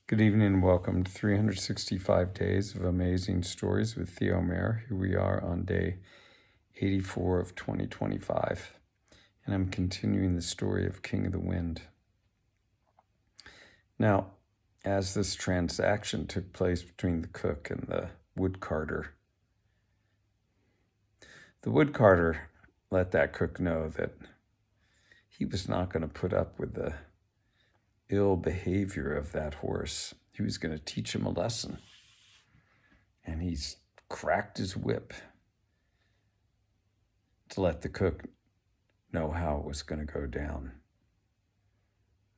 Good evening and welcome to 365 Days of Amazing Stories with Theo Mayer. Here we are on day 84 of 2025, and I'm continuing the story of King of the Wind. Now, as this transaction took place between the cook and the woodcarter, the woodcarter let that cook know that he was not going to put up with the ill behavior of that horse. He was going to teach him a lesson. And he's cracked his whip to let the cook know how it was going to go down.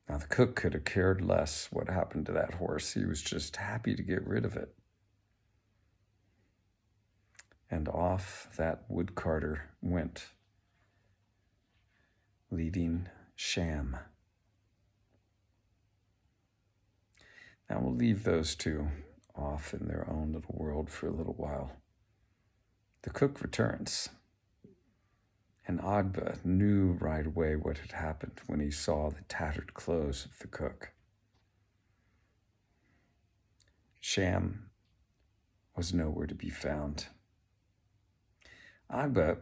Now, the cook could have cared less what happened to that horse. He was just happy to get rid of it. And off that woodcarter went, leading Sham. Now we'll leave those two off in their own little world for a little while. The cook returns, and Agba knew right away what had happened when he saw the tattered clothes of the cook. Sham was nowhere to be found. Agba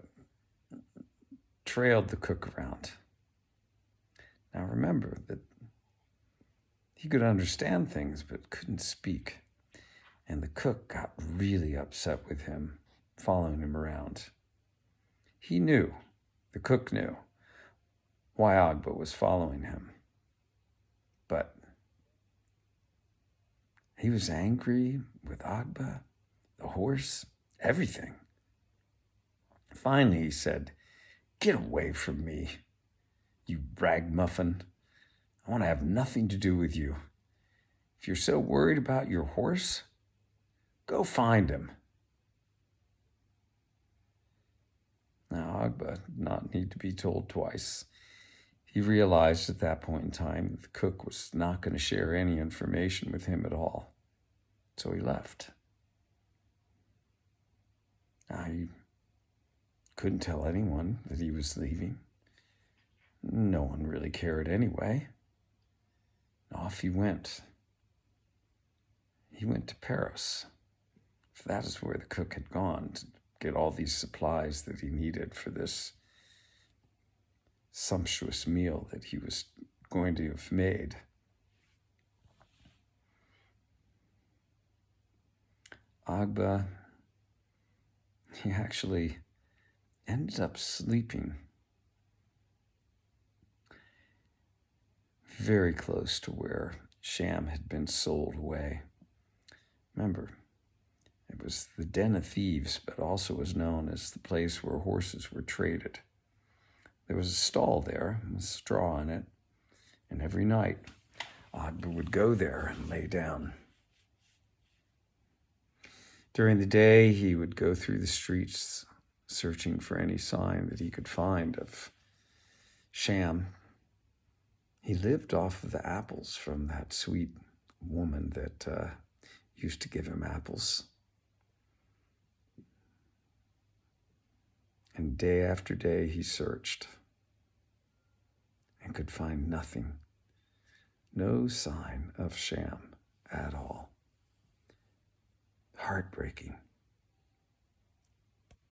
trailed the cook around. Now remember that he could understand things but couldn't speak, and the cook got really upset with him, following him around. He knew, the cook knew, why Agba was following him, but he was angry with Agba, the horse, everything. Finally, he said, "Get away from me, you ragamuffin. I want to have nothing to do with you. If you're so worried about your horse, go find him." Now, Agba did not need to be told twice. He realized at that point in time that the cook was not going to share any information with him at all. So he left. Now, he couldn't tell anyone that he was leaving. No one really cared anyway. Off he went. He went to Paris. That is where the cook had gone to get all these supplies that he needed for this sumptuous meal that he was going to have made. Agba, he actually ended up sleeping very close to where Sham had been sold away. Remember, it was the den of thieves, but also was known as the place where horses were traded. There was a stall there with straw in it, and every night Agba would go there and lay down. During the day, he would go through the streets searching for any sign that he could find of Sham. He lived off of the apples from that sweet woman that used to give him apples. And day after day he searched and could find nothing, no sign of Sham at all. Heartbreaking.